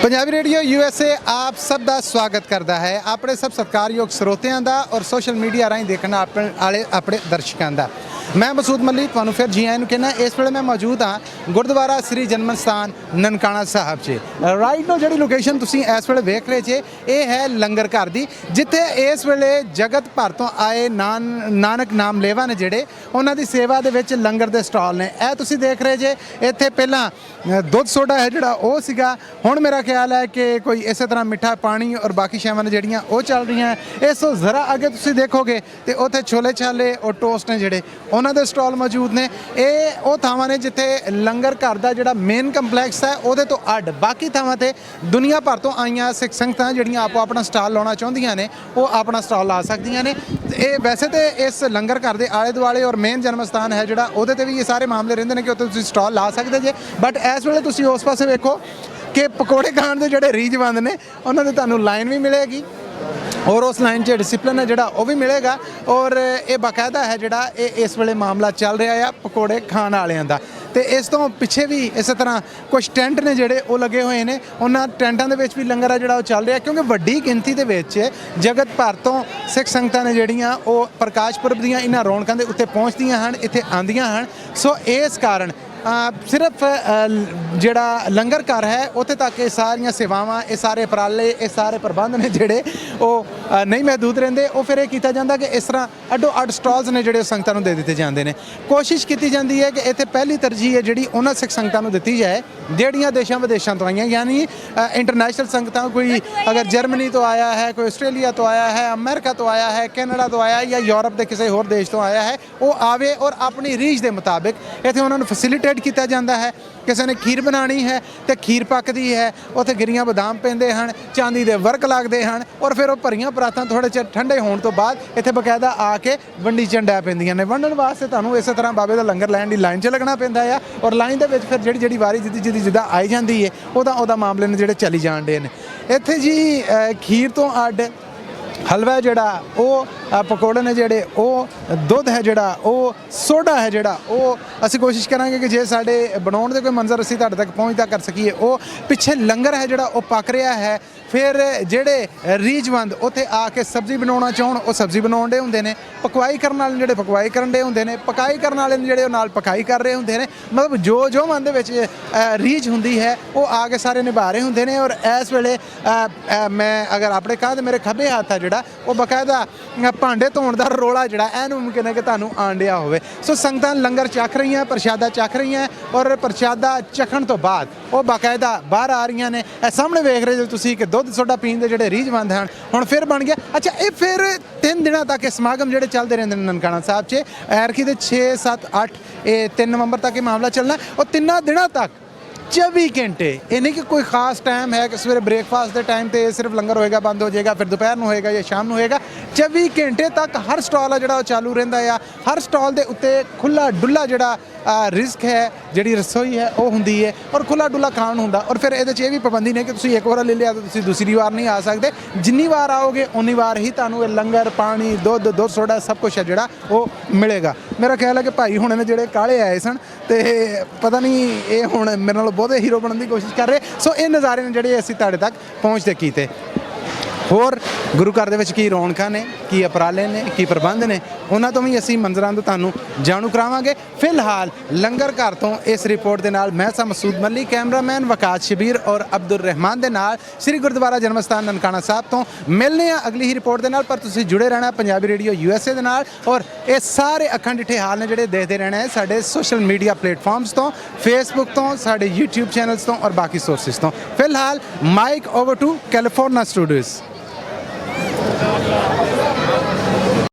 Punjabi radio USA आप सब का स्वागत करता है अपने सब सत्कारयोग ਸਰੋਤਿਆਂ का और सोशल मीडिया राही देखने वाले अपने दर्शकों का। मैं मसूद मली तुहानू फिर जी आए कहना। इस वे मैं मौजूद हाँ गुरुद्वारा श्री जन्म स्थान ननकाना साहब चे। राइट नो जी लोकेशन तुसी इस वे वेख रहे जे ये है लंगर घर की, जिथे इस वेले जगत भर तो आए नानक नाम लेवा ने जेडे उन्हों की सेवा दे विच लंगर के स्टॉल ने। यह तुसी देख रहे जे इत्थे पहला दुध सोडा है जोड़ा वो सीगा, हुण मेरा ख्याल है कि कोई इस तरह मिठा पानी और बाकी शैवां ने जड़ियाँ वो चल रही हैं। इस तो ज़रा अगे तुसी देखोगे तो उत्थे छोले छाले और टोस्ट ने जेडे उन्हों के स्टॉल मौजूद ने। ये वो थावां ने जिथे लंगर घर का जोड़ा मेन कंपलैक्स है वो तो अड बाकी थावां ते दुनिया भर तो आईयां सिख संगतां जिहड़ियां आपो अपना स्टॉल लाना चाहुंदियां ने वो अपना स्टॉल ला सकदियां ने। ये वैसे तो इस लंगर घर के आले दुआले और मेन जन्म स्थान है जोड़ा उहदे ते भी ये सारे मामले रहिंदे ने कि उत्थे तुसीं स्टॉल ला सकदे जे। बट इस वेले तुसीं उस पासे वेखो कि पकौड़े खाण दे जोड़े रीझवंद ने उन्हां दे तुहानूं लाइन भी मिलेगी और उस लाइन च डिसिपलिन है जोड़ा वो भी मिलेगा। और ये बाकायदा है जोड़ा इस वेले मामला चल रहा है पकौड़े खाण वालियां दा। तो इस तो पिछे भी इस तरह कुछ टेंट ने जोड़े वो लगे हुए हैं, उन्होंने टेंटा के भी लंगर है जोड़ा चल रहा है क्योंकि वड्डी गिनती के जगत भर तो सिख संगतां ने जड़ियाँ वो प्रकाश पुरब दीयां इन्हां रौनकां दे उत्ते पहुँचदियां हन, इत्थे आंदियां हन। सो इस कारण सिर्फ जोड़ा लंगर घर है उत्थे तक ये सारियां सेवावां ये सारे उपराले ये सारे प्रबंध ने जोड़े वो नहीं महदूद रहिंदे। वो फिर किया जाता कि इस तरह अड्डो अड स्टॉल्स ने जोड़े संगतां नूं दे दिते जांदे ने। कोशिश की जाती है कि इत्थे पहली तरजीह है जी उन्होंने सिख संगतां नूं दित्ती जाए जिहड़ियां देशां विदेशां तो आईयां, यानी इंटरनेशनल संगतां कोई अगर जर्मनी तो आया है, कोई आस्ट्रेलिया तो आया है, अमेरिका तो आया है, कैनेडा तो आया है या यूरोप के किसी होर देश तो आया है, वो आवे और अपनी रीच के मुताबिक इत्थे उन्होंने फैसिलिटेट किया जाता है। किसी ने खीर बनानी है तो खीर पकती है, उत्थे गिरियां बदाम पैंदे हैं, चांदी के वर्क लगते हैं और फिर वो भरियां परातां थोड़े चिर ठंडे होने तो बाद इत्थे बकायदा आके वंडी चंडा पैंदियां ने। वंडण वास्ते तुहानूं इस तरह बाबे का लंगर लैण दी लाइन च लगना पैंदा है और लाइन दे विच फिर जिहड़ी वारी जिद्दां आई जाती है उहदा मामले ने जिहड़े चली जाण दे ने। इत्थे जी खीर तो अड्ड हलवा है जोड़ा वो पकौड़े ने जोड़े वो दुध है जोड़ा वो सोडा है जोड़ा वो असी कोशिश करांगे कि जे साडे बनाउण दे कोई मंजर असी तुहाडे तक पहुँचता कर सकीए। वो पिछे लंगर है जोड़ा वो पक रहा है, फिर जेडे रीझवंद उत्थे आके सब्जी बनाउणा चाहण वो सब्जी बनाउण दे हुंदे ने, पकवाई करन वाले जेडे पकवाई करन दे हुंदे ने, पकाई करन वाले जेडे नाल पकाई कर रहे हुंदे ने। मतलब जो मन दे विच रीझ हुंदी है वो आके सारे निभा रहे हुंदे ने। और इस वेले मैं अगर अपने कहा तो मेरे खब्बे हाथ है जोड़ा वो बकायदा भांडे धोण दा रोला जोड़ा ऐ मुमकिन है कि तुहानूं आण दिया होवे। सो संगतां लंगर चख रही हैं, प्रशादा चख रही हैं और प्रशादा चखण तो बाद वो बाकायदा बाहर आ रही ने। सामने वेख रहे हो तुसीं कि दुध सोडा पीण दे जिहड़े रीझवंद हैं हुण फिर बन गया। अच्छा ये फिर 3 दिनों तक समागम जिहड़े चलते रहंदे ने ननकाना साहब च ऐरखी दे 6, 7, 8 ये 3 नवंबर तक ये मामला चलना और 3 दिनों तक 24 घंटे। ये नहीं कि कोई खास टाइम है कि सवेरे ब्रेकफास्ट के टाइम पर सिर्फ लंगर होएगा बंद हो जाएगा, फिर दोपहर में होएगा या शाम में होएगा। 24 घंटे तक हर स्टॉल है जोड़ा चालू रहिंदा है। हर स्टॉल के उत्ते खुला डुला जोड़ा रिस्क है जी रसोई है वो होंगी है और खुला डुला खाण होंदा। और फिर ये भी पाबंदी नहीं कि तुसीं एक बार ले लिया तो तुसीं दूसरी बार नहीं आ सकते, जिन्नी बार आओगे उन्नी बार ही तुहानूं लंगर पानी दुध सोडा सब कुछ है जोड़ा वो मिलेगा। मेरा ख्याल है कि भाई हुणे ने जोड़े काले आए सन तो पता नहीं ये हुण मेरे नाल बहुते हीरो बनने की कोशिश कर रहे। सो ये नज़ारे ने जोड़े असीं तुहाडे तक पहुँचते कीते। होर गुरु घर दे विच की रौनकां ने, की उपराले ने, की प्रबंध ने, उन्हां तो भी असीं मंजरां तो तुहानूं जाणू करावांगे। फिलहाल लंगर घर तो इस रिपोर्ट के नाल मैं सा मसूद मली, कैमरामैन वकास शबीर और अब्दुल रहमान दे नाल श्री गुरुद्वारा जन्म स्थान ननकाना साहब तो मिलने अगली ही रिपोर्ट के नाल। पर तुसीं जुड़े रहना पंजाबी रेडियो यूएसए के नाल और ये सारे अखंड डिठे हाल ने जिहड़े देखते रहना है साडे सोशल मीडिया प्लेटफॉर्म्स तो, फेसबुक तो, साडे यूट्यूब चैनल्स तो और बाकी सोर्सिस तो। फिलहाल mic over to California Studios.